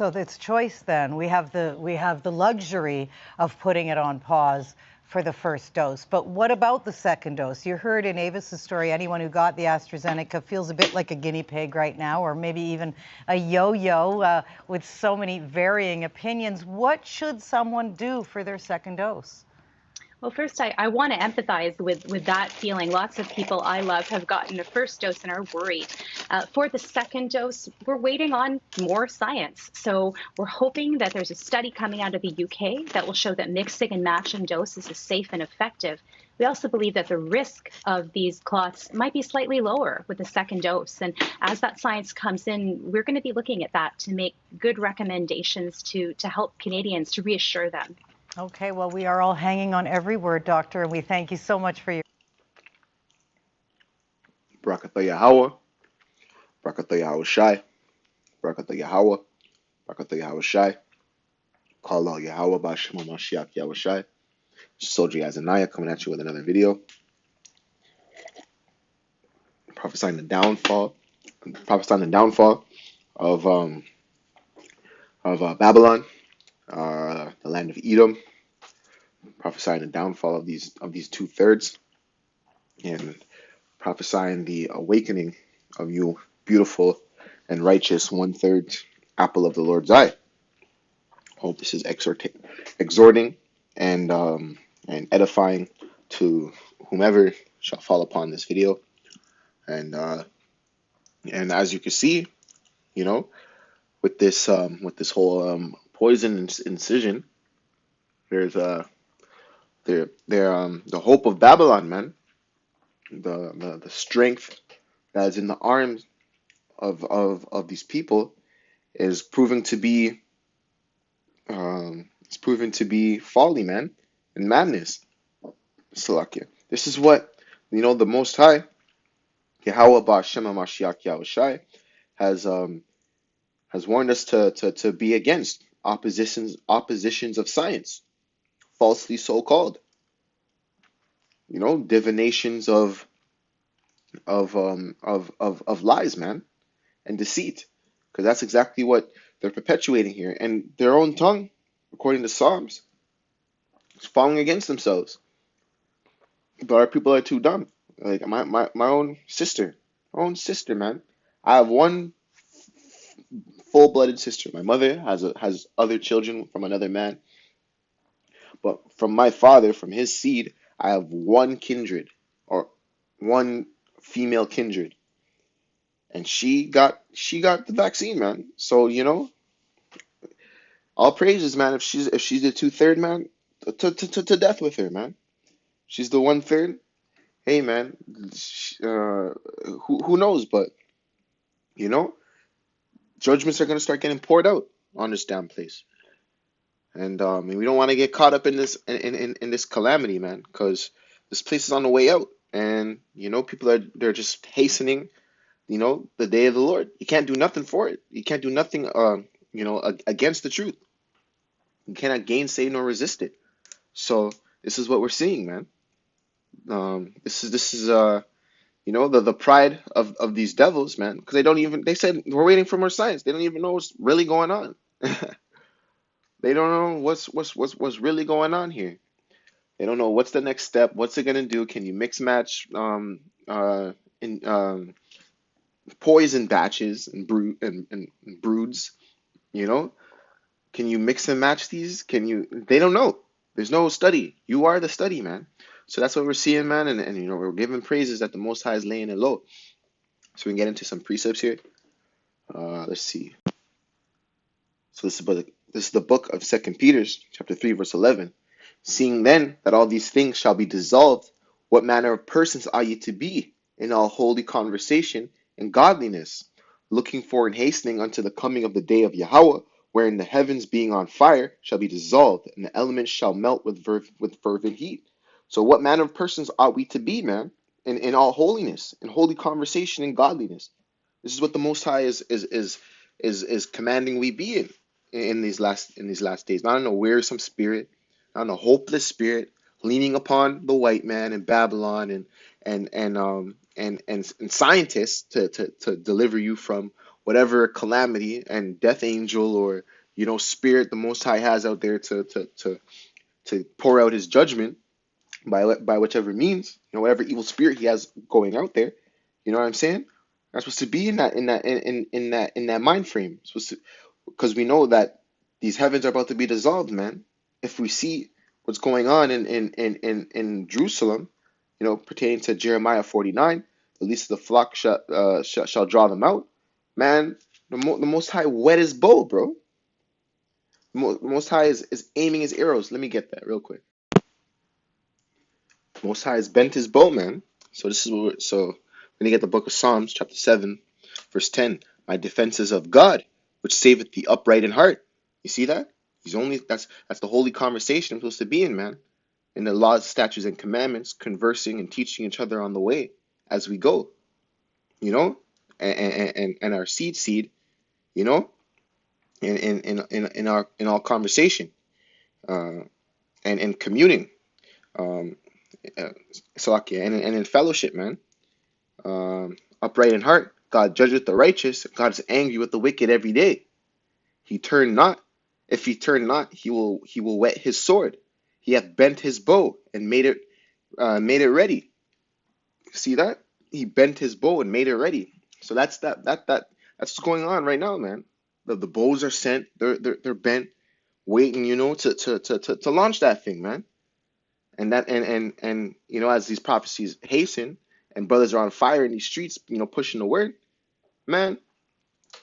So it's choice then. We have the luxury of putting it on pause for the first dose. But what about the second dose? You heard in Avis's story, anyone who got the AstraZeneca feels a bit like a guinea pig right now, or maybe even a yo-yo with so many varying opinions. What should someone do for their second dose? Well, first, I want to empathize with that feeling. Lots of people I love have gotten the first dose and are worried. For the second dose, we're waiting on more science. So we're hoping that there's a study coming out of the UK that will show that mixing and matching doses is safe and effective. We also believe that the risk of these clots might be slightly lower with the second dose. And as that science comes in, we're going to be looking at that to make good recommendations to help Canadians, to reassure them. Okay, well, we are all hanging on every word, Doctor, and we thank you so much for your. Barakatha Yahweh, Barakatha Yahweh Shai, Barakatha Yahweh, Barakatha Yahweh Shai, Call out Yahweh Bashima Mashiach Yahweh Shai. Soldier Azaniah coming at you with another video. Prophesying the downfall of Babylon, the land of Edom, prophesying the downfall of these 2/3, and prophesying the awakening of you, beautiful and righteous 1/3 apple of the Lord's eye. Hope this is exhorting and edifying to whomever shall fall upon this video. And as you can see, you know, with this whole poison incision, there's the hope of Babylon, man. The strength that is in the arms of these people is proving to be folly, man, and madness. Salakia. This is what the Most High, Yahweh Ba'Shem Mashiach Yahweh Shai, has warned us to be against oppositions of science, falsely so called. Divinations of lies, man, and deceit, because that's exactly what they're perpetuating here, and their own tongue, according to Psalms, is falling against themselves. But our people are too dumb. Like my own sister, man. I have one full-blooded sister. My mother has other children from another man, but from my father, from his seed, I have one kindred, or one female kindred, and she got the vaccine, man. So all praises, man. If she's the 2/3, man, to death with her, man. She's the 1/3. Hey, man, who knows? But judgments are gonna start getting poured out on this damn place, and we don't want to get caught up in this in this calamity, man, because this place is on the way out, and people they're just hastening, the day of the Lord. You can't do nothing for it. You can't do nothing, against the truth. You cannot gainsay nor resist it. So this is what we're seeing, man. This is the pride of these devils, man, because they said we're waiting for more science. They don't even know what's really going on. They don't know what's really going on here. They don't know what's the next step. What's it gonna do? Can you mix match in poison batches and broods? Can you mix and match these? They don't know. There's no study. You are the study, man. So that's what we're seeing, man, and we're giving praises that the Most High is laying it low. So we can get into some precepts here. Let's see. So this is the book of 2 Peter, chapter 3, verse 11. Seeing then that all these things shall be dissolved, what manner of persons are ye to be in all holy conversation and godliness, looking for and hastening unto the coming of the day of Yahweh, wherein the heavens being on fire shall be dissolved, and the elements shall melt with fervent heat. So what manner of persons ought we to be, man, in all holiness, in holy conversation and godliness? This is what the Most High is commanding we be in these last days. Not in a wearisome spirit, not in a hopeless spirit, leaning upon the white man and Babylon and scientists to deliver you from whatever calamity and death angel or spirit the Most High has out there to pour out His judgment by whichever means, whatever evil spirit He has going out there. You know what I'm saying? We're supposed to be in that mind frame. Supposed to, because we know that these heavens are about to be dissolved, man. If we see what's going on in Jerusalem, pertaining to Jeremiah 49, the least of the flock shall draw them out. Man, the Most High wet His bow, bro. The Most High is aiming His arrows. Let me get that real quick. The Most High has bent His bow, man. So this is when you get the book of Psalms, chapter 7, verse 10. My defense is of God, which saveth the upright in heart. You see that? That's the holy conversation I'm supposed to be in, man. In the laws, statutes, and commandments, conversing and teaching each other on the way as we go. And our seed, in our conversation, and communing, and in fellowship, man. Upright in heart, God judgeth the righteous. God is angry with the wicked every day. He turned not. If he turn not, he will whet his sword. He hath bent his bow and made it ready. See that? He bent his bow and made it ready. So that's what's going on right now, man. The bows are sent. They're bent, waiting, to launch that thing, man. And as these prophecies hasten and brothers are on fire in these streets, pushing the word, man,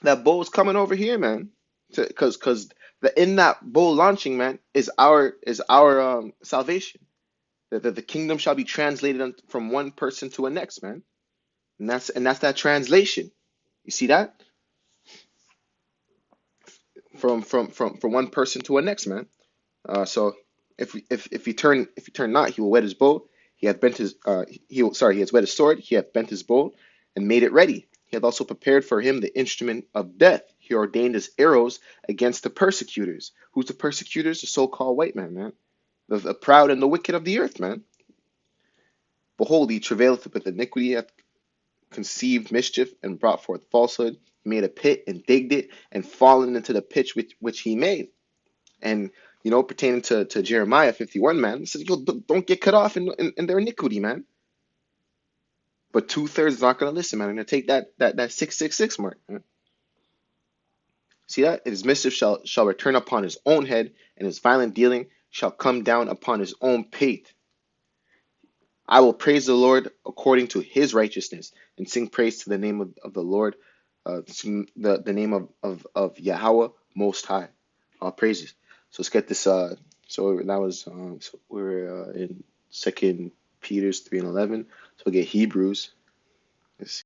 that bow is coming over here, man. Because in that bow launching, man, is our salvation. The kingdom shall be translated from one person to a next, man. And that's that translation. You see that? From one person to a next, man. So if he turn not, he will wet his bow. He hath bent his he has wet his sword. He hath bent his bow and made it ready. He hath also prepared for him the instrument of death. He ordained his arrows against the persecutors. Who's the persecutors? The so-called white man. The proud and the wicked of the earth, man. Behold, he travaileth with iniquity, hath conceived mischief, and brought forth falsehood. He made a pit and digged it, and fallen into the pit which he made. And pertaining to Jeremiah 51, man, it says, don't get cut off in their iniquity, man. But 2/3 is not going to listen, man. I'm going to take that 666 mark, man. See that? His mischief shall return upon his own head, and his violent dealing shall come down upon his own pate. I will praise the Lord according to his righteousness, and sing praise to the name of the Lord, the name of Yahweh Most High. All praises. So let's get this. So that was so we're in 2 Peter 3:11. So we'll get Hebrews. Let's see.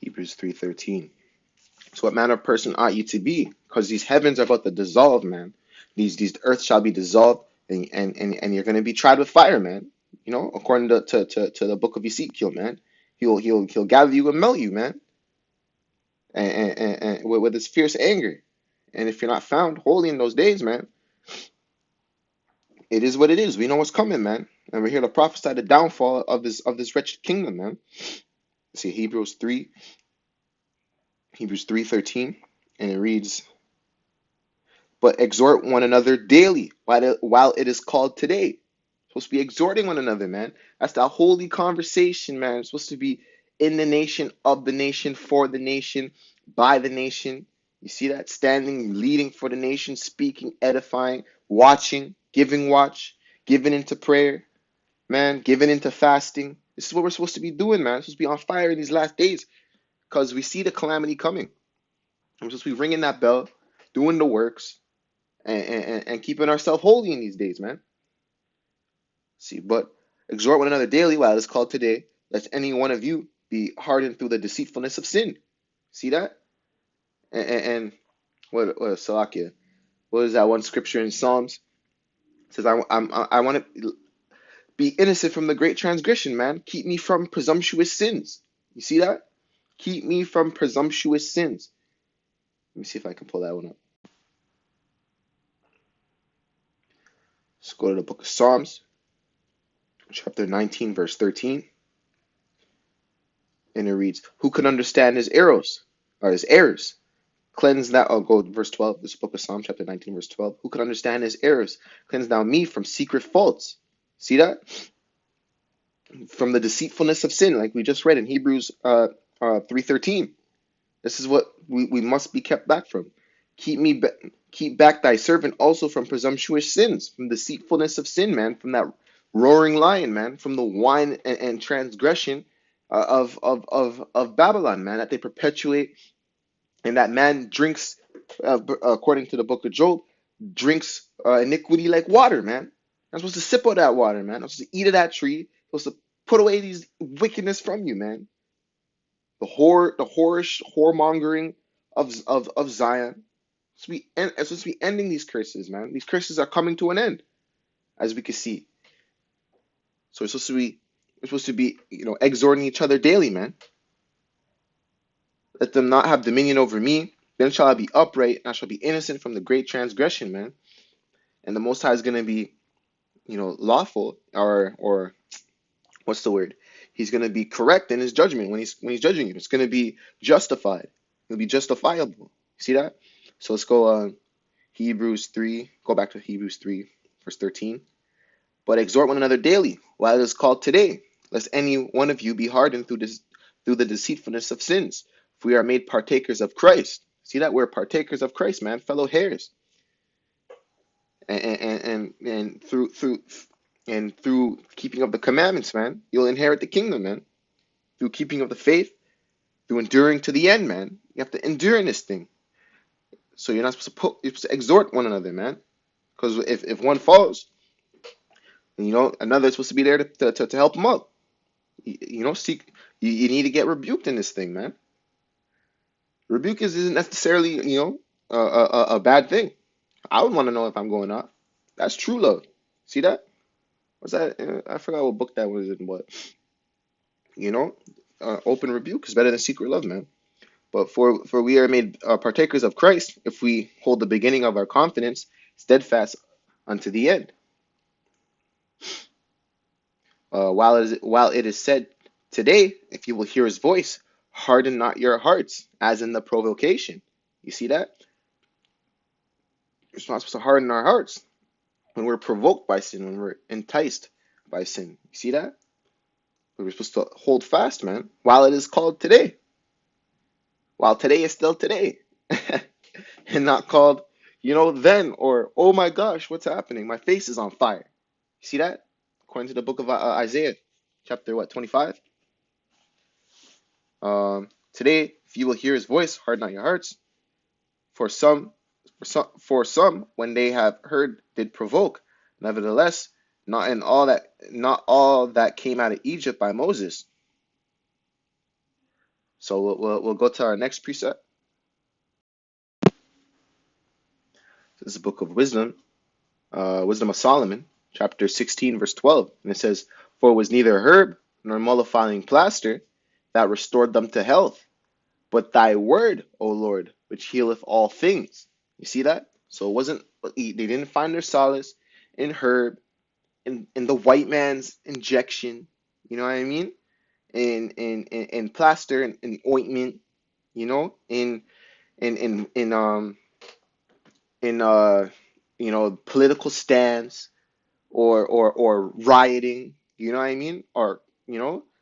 Hebrews 3:13. So what manner of person ought you to be? Because these heavens are about to dissolve, man. These earth shall be dissolved, and you're going to be tried with fire, man. According to the book of Ezekiel, man. He'll gather you and melt you, man. And with his fierce anger. And if you're not found holy in those days, man, it is what it is. We know what's coming, man. And we're here to prophesy the downfall of this wretched kingdom, man. Let's see, Hebrews 3:13, and it reads, but exhort one another daily while it is called today. Supposed to be exhorting one another, man. That's that holy conversation, man. It's supposed to be in the nation, of the nation, for the nation, by the nation. You see that? Standing, leading for the nation, speaking, edifying, watching, giving watch, giving into prayer, man, giving into fasting. This is what we're supposed to be doing, man. We're supposed to be on fire in these last days because we see the calamity coming. We're supposed to be ringing that bell, doing the works, and keeping ourselves holy in these days, man. See, but exhort one another daily while it is called today, lest any one of you be hardened through the deceitfulness of sin. See that? And what Salakia? What is that one scripture in Psalms? It says, I want to be innocent from the great transgression, man. Keep me from presumptuous sins. You see that? Keep me from presumptuous sins. Let me see if I can pull that one up. Let's go to the book of Psalms, chapter 19, verse 13. And it reads, who can understand his errors or his errors? Cleanse thou, I'll go to verse 12, this book of Psalm, chapter 19, verse 12. Who can understand his errors? Cleanse thou me from secret faults. See that? From the deceitfulness of sin, like we just read in Hebrews 3:13. This is what we must be kept back from. Keep back thy servant also from presumptuous sins, from deceitfulness of sin, man, from that roaring lion, man, from the wine and transgression of Babylon, man, that they perpetuate, and that man drinks, according to the book of Job, drinks iniquity like water, man. I'm supposed to sip of that water, man. I'm supposed to eat of that tree. I'm supposed to put away these wickedness from you, man. The whoremongering of Zion. It's supposed to be ending these curses, man. These curses are coming to an end, as we can see. So we're supposed to be, exhorting each other daily, man. Let them not have dominion over me. Then shall I be upright, and I shall be innocent from the great transgression, man. And the Most High is gonna be, lawful, or what's the word? He's gonna be correct in his judgment when he's judging you. It's gonna be justified. It'll be justifiable. See that? So let's go Hebrews 3. Go back to Hebrews 3, verse 13. But exhort one another daily, while it is called today, lest any one of you be hardened through the deceitfulness of sins. If we are made partakers of Christ. See that? We're partakers of Christ, man, fellow heirs. And through keeping of the commandments, man, you'll inherit the kingdom, man. Through keeping of the faith, through enduring to the end, man. You have to endure in this thing. So you're supposed to exhort one another, man. Because if one falls, another is supposed to be there to help him out. You need to get rebuked in this thing, man. Rebuke isn't necessarily, a bad thing. I would want to know if I'm going off. That's true love. See that? What's that? I forgot what book that was in, but open rebuke is better than secret love, man. But for we are made partakers of Christ if we hold the beginning of our confidence steadfast unto the end. While it is said today, if you will hear his voice, harden not your hearts, as in the provocation. You see that? We're not supposed to harden our hearts when we're provoked by sin, when we're enticed by sin. You see that? We're supposed to hold fast, man, while it is called today. While today is still today. And not called, then, or, oh my gosh, what's happening? My face is on fire. You see that? According to the book of Isaiah, chapter 25? Today, if you will hear his voice, harden not your hearts. For some, when they have heard, did provoke. Nevertheless, not all that came out of Egypt by Moses. So we'll go to our next precept. This is the book of Wisdom, Wisdom of Solomon, chapter 16, verse 12. And it says, for it was neither herb nor mollifying plaster that restored them to health, but thy word, O Lord, which healeth all things. You see that? So it wasn't, they didn't find their solace in herb, in the white man's injection, you know what I mean? In plaster and in ointment, in political stance or rioting, you know what I mean? Or,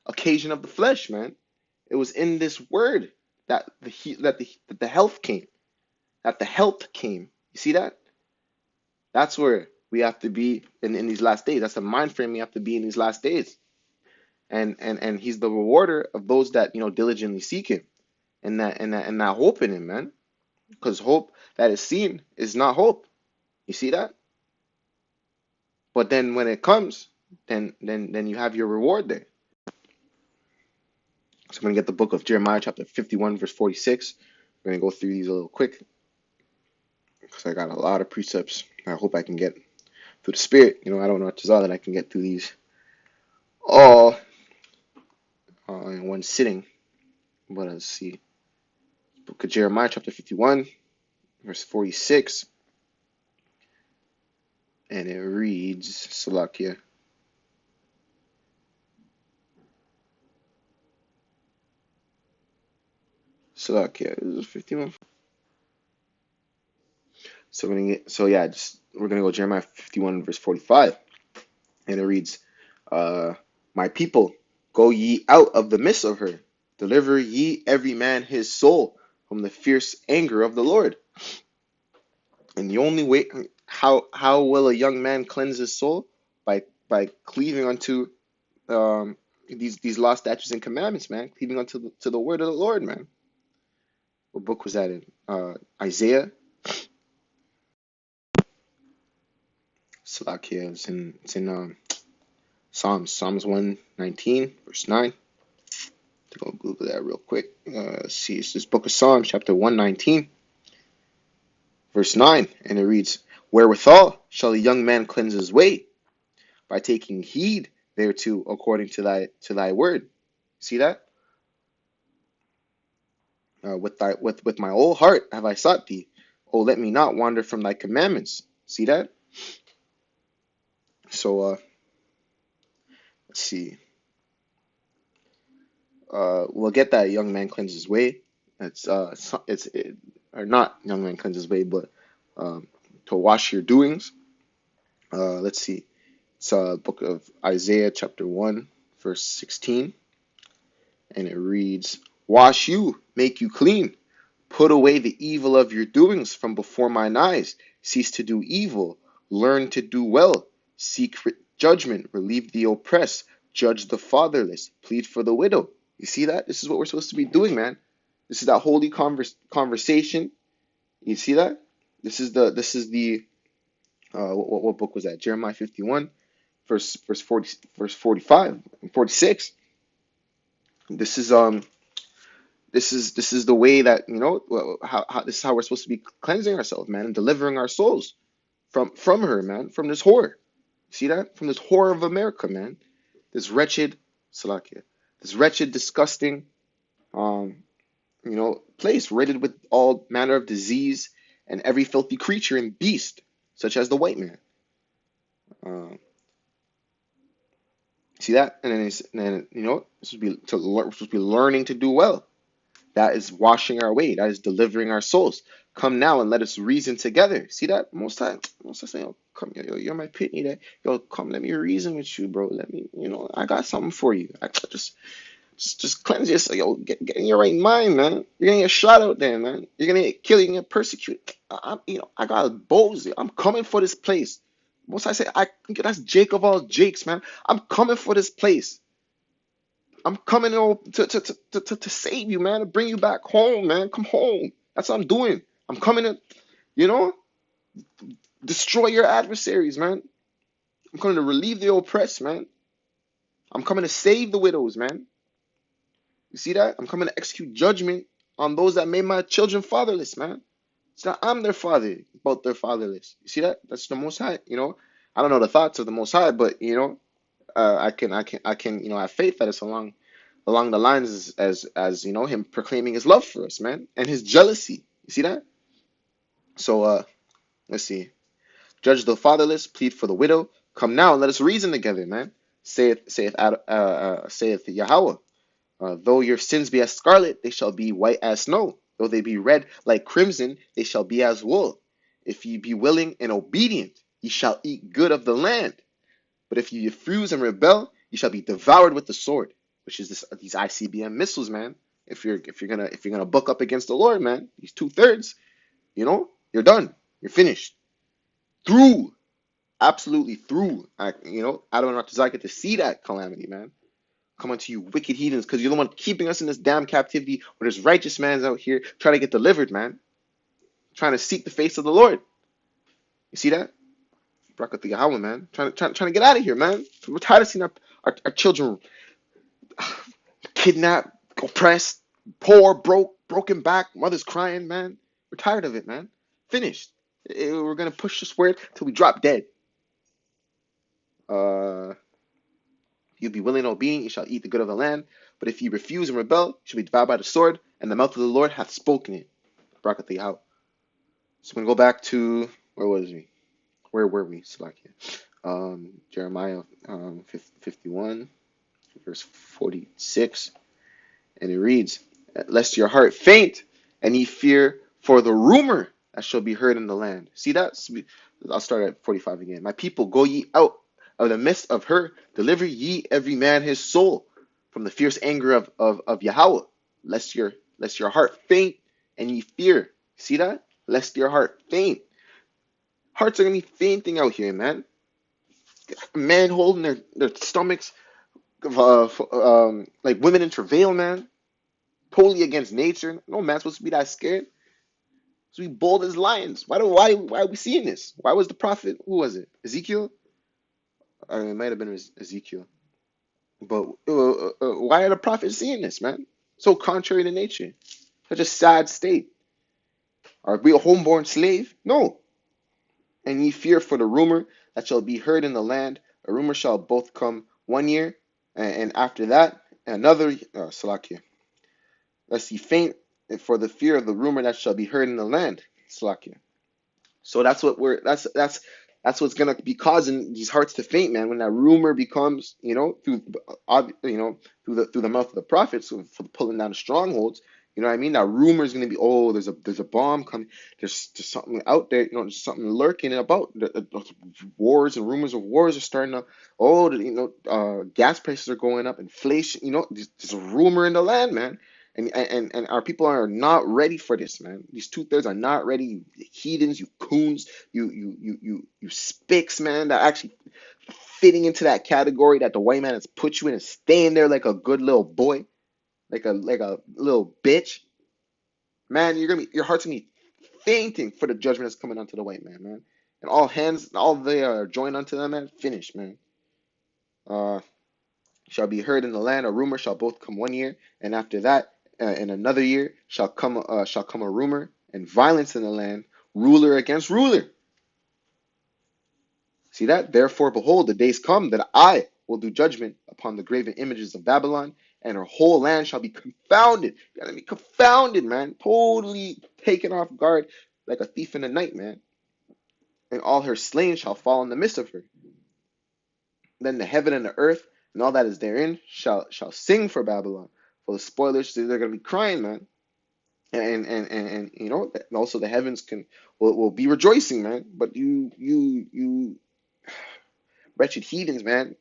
occasion of the flesh, man. It was in this word that the health came. That the health came. You see that? That's where we have to be in these last days. That's the mind frame we have to be in these last days. And he's the rewarder of those that diligently seek him and that hope in him, man. Because hope that is seen is not hope. You see that? But then when it comes, then you have your reward there. So I'm going to get the book of Jeremiah, chapter 51, verse 46. We're going to go through these a little quick because I got a lot of precepts. I hope I can get through the spirit. I don't know much is all that I can get through these all in one sitting. But let's see. Book of Jeremiah, chapter 51, verse 46. And it reads, Salakia. Salakia, this is 51. So we're gonna go Jeremiah 51 verse 45, and it reads, "My people, go ye out of the midst of her, deliver ye every man his soul from the fierce anger of the Lord." And the only way, how will a young man cleanse his soul? By cleaving unto these law, statutes, and commandments, man. Cleaving unto to the word of the Lord, man. What book was that in? Isaiah. Salakia. It's in Psalms 119 verse 9. Go Google that real quick. Let's see. It's this book of Psalms, chapter 119, verse 9, and it reads, "Wherewithal shall a young man cleanse his way? By taking heed thereto according to thy word." See that? With my whole heart have I sought thee. Oh, let me not wander from thy commandments. See that? So let's see. We'll get that young man cleanses his way. Or not young man cleanses his way, but to wash your doings. Let's see. It's book of Isaiah, chapter 1, verse 16, and it reads, "Wash you, make you clean. Put away the evil of your doings from before mine eyes. Cease to do evil. Learn to do well. Seek judgment. Relieve the oppressed. Judge the fatherless. Plead for the widow." You see that? This is what we're supposed to be doing, man. This is that holy conversation. You see that? This is the what book was that? Jeremiah 51, verse 45 and 46. This is the way that, how this is how we're supposed to be cleansing ourselves, man, and delivering our souls from her, man, from this whore. See that? From this whore of America, man. This wretched Salakia. This wretched, disgusting place riddled with all manner of disease and every filthy creature and beast, such as the white man. See that? And then we're supposed to be learning to do well. That is washing our way. That is delivering our souls. Come now and let us reason together. See that? Most times say, "Yo, come, you're my pitney. That yo, come, let me reason with you, bro. Let me, I got something for you. I just cleanse yourself. Yo, get in your right mind, man. You're gonna get shot out there, man. You're gonna get killed. You're gonna get persecuted. I got bows. I'm coming for this place. Most I say, that's Jake of all Jakes, man. I'm coming for this place. I'm coming to save you, man, to bring you back home, man. Come home. That's what I'm doing. I'm coming to, destroy your adversaries, man. I'm coming to relieve the oppressed, man. I'm coming to save the widows, man. You see that? I'm coming to execute judgment on those that made my children fatherless, man. It's not I'm their father, but they're fatherless. You see that? That's the Most High, I don't know the thoughts of the Most High, but, I can have faith that it's along the lines as him proclaiming his love for us, man, and his jealousy. You see that? So let's see. Judge the fatherless, plead for the widow. Come now and let us reason together, man. Saith Yahweh. Though your sins be as scarlet, they shall be white as snow. Though they be red like crimson, they shall be as wool. If ye be willing and obedient, ye shall eat good of the land. But if ye refuse and rebel, ye shall be devoured with the sword, which is these ICBM missiles, man. If you're gonna buck up against the Lord, man, these 2/3, you're done. You're finished. Through, absolutely through. I don't want to see that calamity, man. Come unto you, wicked heathens, because you're the one keeping us in this damn captivity where there's righteous men out here trying to get delivered, man. Trying to seek the face of the Lord. You see that? Brakat the Yahweh, man. Trying to get out of here, man. We're tired of seeing our children kidnapped, oppressed, poor, broken back, mothers crying, man. We're tired of it, man. Finished. We're gonna push this word till we drop dead. You'll be willing and obedient, you shall eat the good of the land. But if you refuse and rebel, you shall be devoured by the sword, and the mouth of the Lord hath spoken it. Brakat the Yahweh. So we're gonna go back to where were we? Salakia. Jeremiah 51, verse 46, and it reads, lest your heart faint, and ye fear for the rumor that shall be heard in the land. See that? I'll start at 45 again. My people, go ye out of the midst of her, deliver ye every man his soul from the fierce anger of Yahweh, lest your heart faint and ye fear. See that? Lest your heart faint. Hearts are gonna be fainting out here, man. Man holding their stomachs, like women in travail, man. Totally against nature. No man's supposed to be that scared. So we bold as lions. Why are we seeing this? Why was the prophet? Who was it? Ezekiel? It might have been Ezekiel. But why are the prophets seeing this, man? So contrary to nature. Such a sad state. Are we a homeborn slave? No. And ye fear for the rumor that shall be heard in the land. A rumor shall both come 1 year, and after that another. Salakia. Lest ye faint for the fear of the rumor that shall be heard in the land. Salakia. So that's what's gonna be causing these hearts to faint, man. When that rumor becomes, through the mouth of the prophets, so for pulling down the strongholds, you know what I mean. That rumor is gonna be, oh, there's a bomb coming. There's something out there, there's something lurking about. Wars and rumors of wars are starting up. Oh, gas prices are going up. Inflation, there's a rumor in the land, man. And our people are not ready for this, man. These 2/3 are not ready. You heathens, you coons, you spicks, man, that actually fitting into that category that the white man has put you in and staying there like a good little boy, like a little bitch. Man, your heart's gonna be fainting for the judgment that's coming onto the white man, man. And all they are joined unto them, man. Finish, man. Shall be heard in the land. A rumor shall both come 1 year, and after that, in another year shall come a rumor and violence in the land, ruler against ruler. See that? Therefore, behold, the days come that I will do judgment upon the graven images of Babylon, and her whole land shall be confounded. You gotta be confounded, man. Totally taken off guard like a thief in the night, man. And all her slain shall fall in the midst of her. Then the heaven and the earth and all that is therein shall sing for Babylon. For the spoilers, they're gonna be crying, man. And also the heavens will be rejoicing, man. But you wretched heathens, man,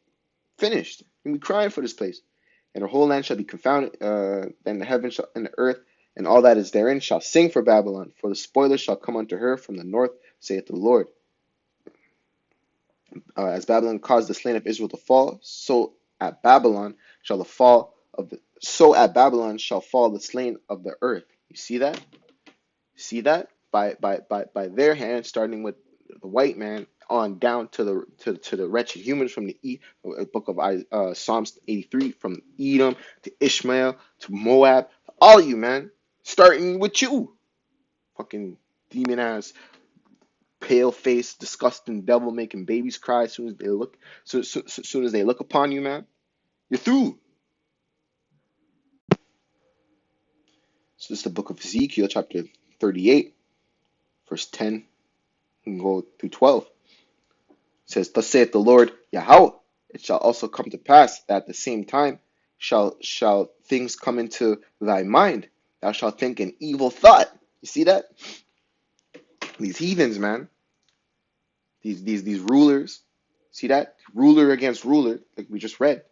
finished. You'll be crying for this place. And her whole land shall be confounded. Then the heavens and the earth and all that is therein shall sing for Babylon. For the spoilers shall come unto her from the north, saith the Lord. As Babylon caused the slain of Israel to fall, so at Babylon shall fall the slain of the earth. You see that? See that? By their hand, starting with the white man on down to the wretched humans from the book of Psalms 83, from Edom to Ishmael to Moab, all of you, man, starting with you, fucking demon ass, pale face, disgusting devil making babies cry as soon as they look upon you, man. You're through. So this is the book of Ezekiel, chapter 38, verse 10, and go through 12. It says, thus saith the Lord Yahweh, it shall also come to pass that at the same time shall things come into thy mind. Thou shalt think an evil thought. You see that? These heathens, man. These rulers. See that? Ruler against ruler, like we just read.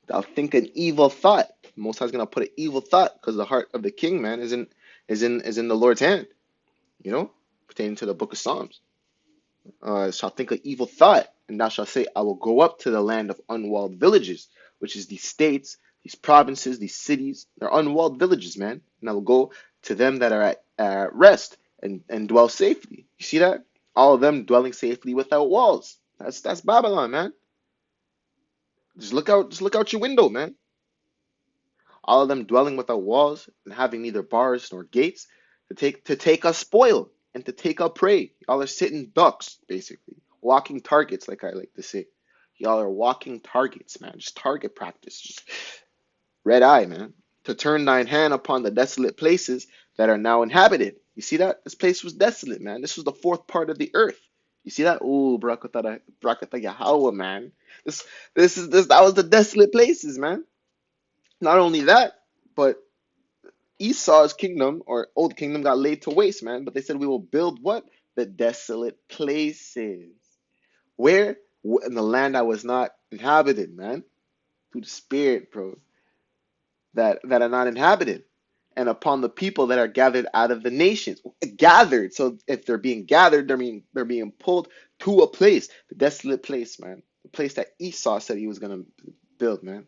Thou think an evil thought. Most High's gonna put an evil thought because the heart of the king, man, is in the Lord's hand. Pertaining to the book of Psalms. Shall think an evil thought, and thou shalt say, I will go up to the land of unwalled villages, which is these states, these provinces, these cities. They're unwalled villages, man. And I will go to them that are at rest and dwell safely. You see that? All of them dwelling safely without walls. That's Babylon, man. Just look out your window, man. All of them dwelling without walls and having neither bars nor gates to take us spoil and to take our prey. Y'all are sitting ducks, basically. Walking targets, like I like to say. Y'all are walking targets, man. Just target practice. Just red eye, man. To turn thine hand upon the desolate places that are now inhabited. You see that? This place was desolate, man. This was the fourth part of the earth. You see that? Ooh, Brakata Yahweh, man. That was the desolate places, man. Not only that, but Esau's kingdom or old kingdom got laid to waste, man. But they said we will build what? The desolate places. Where? In the land that was not inhabited, man. Through the Spirit, bro. That are not inhabited. And upon the people that are gathered out of the nations. Gathered. So if they're being gathered, they're being pulled to a place. The desolate place, man. The place that Esau said he was gonna build, man.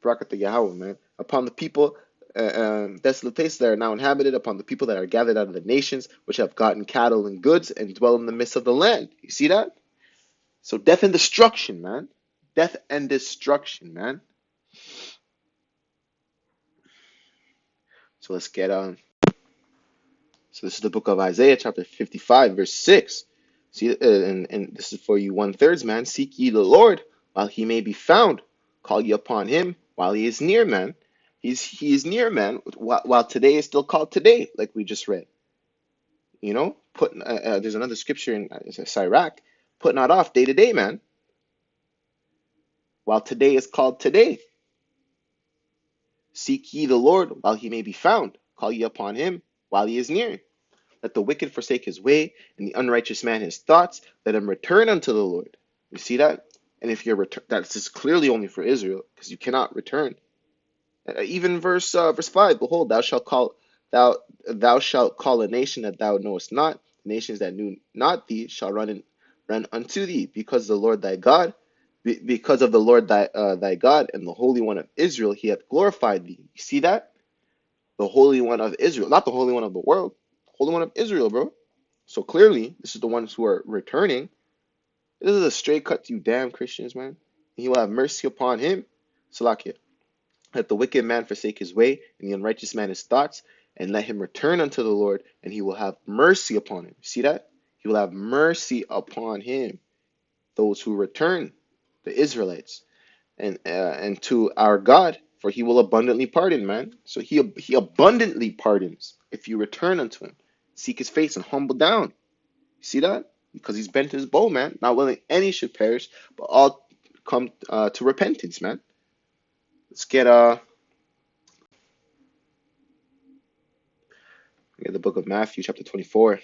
Barak Yahweh, man. Upon the people, desolate places that are now inhabited, upon the people that are gathered out of the nations, which have gotten cattle and goods, and dwell in the midst of the land. You see that? So death and destruction, man. Death and destruction, man. So let's get on. So this is the book of Isaiah, chapter 55, verse 6. See, and this is for you one-thirds, man. Seek ye the Lord while he may be found. Call ye upon him while he is near, man. He is near, man, while today is still called today, like we just read. You know, there's another scripture in Sirach, put not off day to day, man. While today is called today. Seek ye the Lord while he may be found. Call ye upon him while he is near. Let the wicked forsake his way, and the unrighteous man his thoughts. Let him return unto the Lord. You see that? And if you're that's just clearly only for Israel, because you cannot return. Even verse 5. Behold, thou shalt call a nation that thou knowest not. Nations that knew not thee shall run unto thee, because the Lord thy God, because of the Lord thy God and the Holy One of Israel, he hath glorified thee. You see that? The Holy One of Israel, not the Holy One of the world. Holy One of Israel, bro. So clearly, this is the ones who are returning. This is a straight cut to you damn Christians, man. He will have mercy upon him. Salakia. Let the wicked man forsake his way, and the unrighteous man his thoughts, and let him return unto the Lord, and he will have mercy upon him. See that? He will have mercy upon him. Those who return, the Israelites, and to our God, for he will abundantly pardon, man. So he abundantly pardons if you return unto him. Seek his face and humble down. See that? Because he's bent his bow, man. Not willing any should perish, but all come to repentance, man. Let's get the book of Matthew, chapter 24. I'm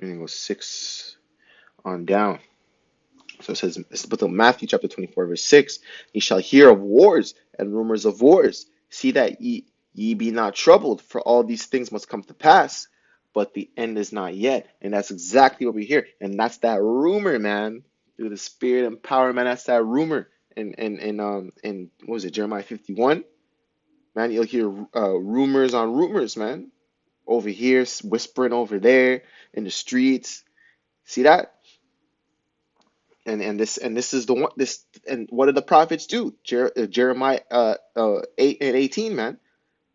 going to go 6 on down. So it says, it's the book of Matthew, chapter 24, verse 6. Ye shall hear of wars and rumors of wars. See that ye be not troubled, for all these things must come to pass, but the end is not yet. And that's exactly what we hear. And that's that rumor, man. Through the Spirit and power, man. That's that rumor. And what was it, Jeremiah 51? Man, you'll hear rumors on rumors, man. Over here, whispering over there in the streets. See that? And this is the one, this, and what did the prophets do? Jeremiah 8 and 18, man.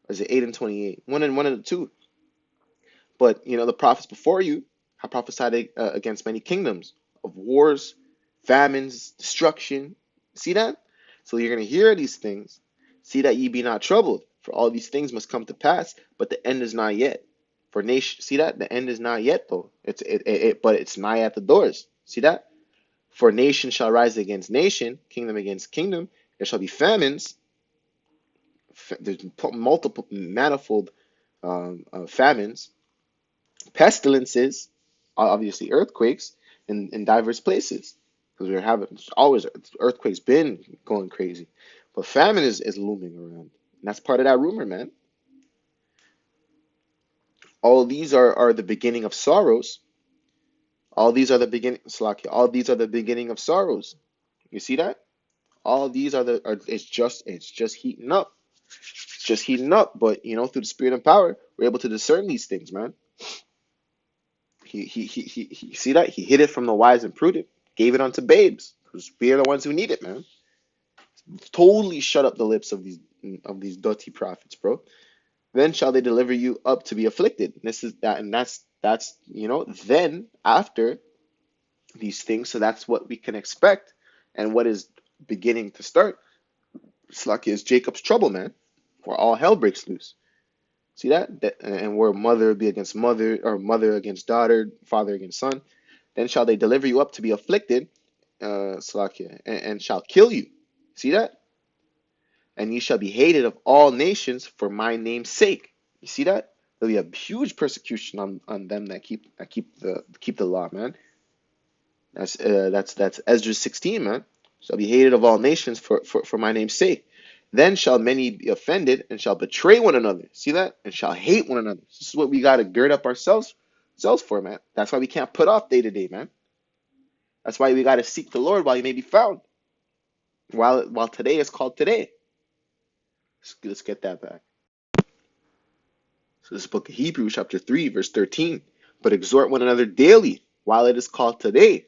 Or is it 8 and 28? One of the two. But the prophets before you have prophesied against many kingdoms of wars, famines, destruction. See that? So you're gonna hear these things. See that ye be not troubled, for all these things must come to pass, but the end is not yet. For nation, see that? The end is not yet, though. But it's nigh at the doors. See that? For nation shall rise against nation, kingdom against kingdom. There shall be famines. There's multiple, manifold famines, pestilences, obviously earthquakes in diverse places, because we're having always earthquakes been going crazy, but famine is looming around, and that's part of that rumor, man. All these are the beginning of sorrows. All these are the beginning, Slakia. All these are the beginning of sorrows. You see that? All these it's just heating up. It's just heating up. But through the Spirit and power, we're able to discern these things, man. He see that? He hid it from the wise and prudent, gave it unto babes, because we are the ones who need it, man. Totally shut up the lips of these dirty prophets, bro. Then shall they deliver you up to be afflicted. This is that, and that's then after these things. So that's what we can expect, and what is beginning to start. Slucky is Jacob's trouble, man, where all hell breaks loose. See that? And where mother be against mother, or mother against daughter, father against son. Then shall they deliver you up to be afflicted, Slakia, and shall kill you. See that? and ye shall be hated of all nations for my name's sake. You see that? There'll be a huge persecution on them that keep the law, man. That's Ezra 16, man. Shall be hated of all nations for my name's sake. Then shall many be offended and shall betray one another. See that? And shall hate one another. This is what we gotta gird up ourselves for, man. That's why we can't put off day to day, man. That's why we gotta seek the Lord while he may be found. While today is called today. Let's get that back. So this book of Hebrews, chapter 3, verse 13. But exhort one another daily while it is called today,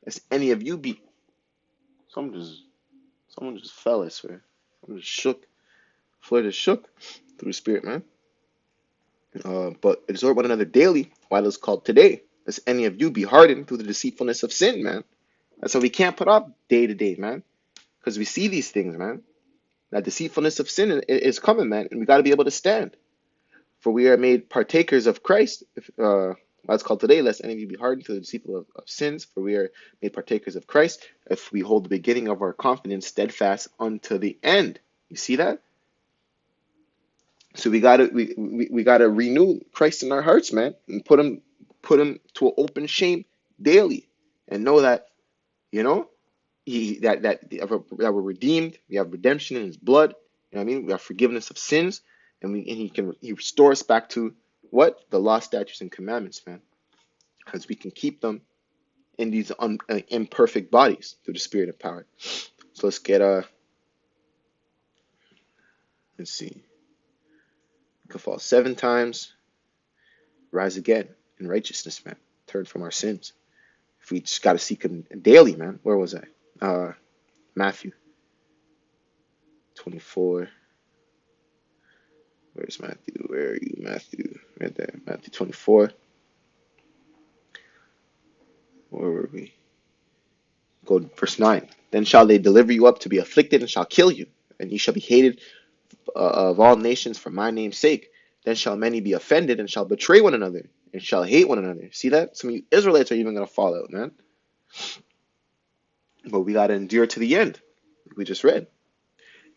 as any of you be. Someone just fell, I swear. Someone just shook. Floor just shook through the Spirit, man. But exhort one another daily while it is called today, lest any of you be hardened through the deceitfulness of sin, man. That's why we can't put off day to day, man. Because we see these things, man. That deceitfulness of sin is coming, man. And we got to be able to stand. For we are made partakers of Christ. While it's called today, lest any of you be hardened through the deceitful of sins. For we are made partakers of Christ, if we hold the beginning of our confidence steadfast unto the end. You see that? So we gotta renew Christ in our hearts, man, and put him to an open shame daily, and know that that we're redeemed. We have redemption in his blood. You know what I mean? We have forgiveness of sins, and he restores us back to what? The law, statutes, and commandments, man, because we can keep them in these imperfect bodies through the Spirit of power. So let's get let's see. We can fall 7 times, rise again in righteousness, man. Turn from our sins. If we just got to seek him daily, man. Where was I? Matthew 24. Where's Matthew? Where are you, Matthew? Right there. Matthew 24. Where were we? Go to verse 9. Then shall they deliver you up to be afflicted and shall kill you, and ye shall be hated of all nations for my name's sake. Then shall many be offended and shall betray one another and shall hate one another. See that? Some of you Israelites are even going to fall out, man. But we got to endure to the end, like we just read.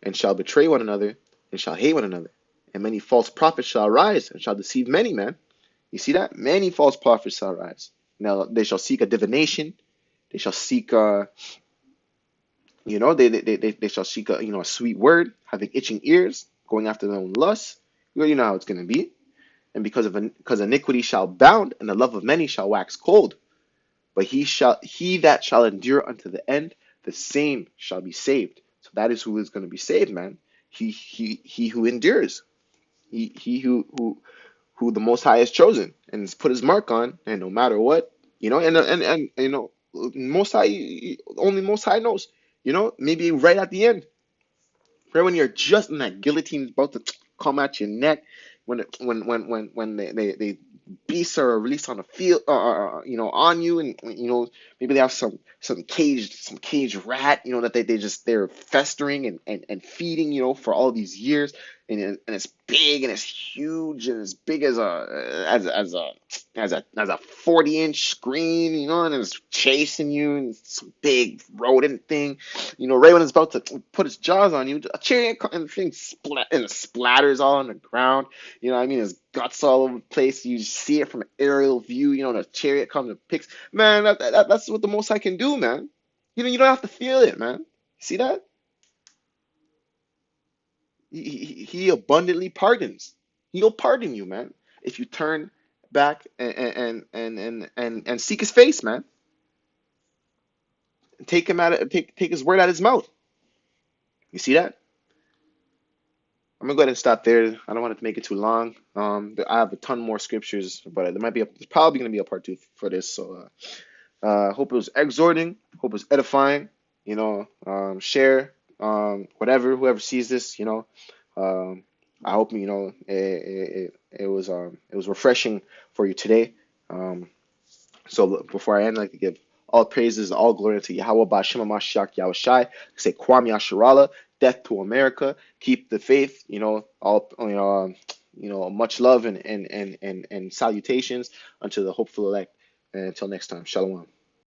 And shall betray one another and shall hate one another. And many false prophets shall arise and shall deceive many, man. You see that? Many false prophets shall arise. Now they shall seek a divination. They shall seek they shall seek a sweet word, having itching ears, going after their own lusts. You already know how it's going to be. And because iniquity shall abound, and the love of many shall wax cold. But he that shall endure unto the end, the same shall be saved. So that is who is going to be saved, man. He who endures. He who the Most High has chosen and has put his mark on, and no matter what, and Most High, only Most High knows. Maybe right at the end, right when you're just in that guillotine about to come at your neck, when they beasts are released on the field, on you, and maybe they have some caged rat, that they're festering and feeding, for all these years, and it's big and it's huge and as big as a 40-inch screen, and it's chasing you, and it's a big rodent thing, right when it's about to put its jaws on you, a chariot and the thing splatters all on the ground. There's guts all over the place. You see it from an aerial view. The chariot comes and picks. Man, that's what the Most High can do, man. You don't have to feel it, man. See that? He abundantly pardons. He'll pardon you, man, if you turn back and seek his face, man. Take his word out of his mouth. You see that? I'm gonna go ahead and stop there. I don't want it to make it too long. I have a ton more scriptures, but there's probably gonna be a part 2 for this. So hope it was exhorting. Hope it was edifying. Share. Whoever sees this, I hope it was refreshing for you today. So before I end, I'd like to give all praises, all glory to Yahweh B'Shem HaMashiach Yahushai. Say Qam Yasharahla, death to America. Keep the faith. Much love and salutations unto the hopeful elect. And until next time, Shalom.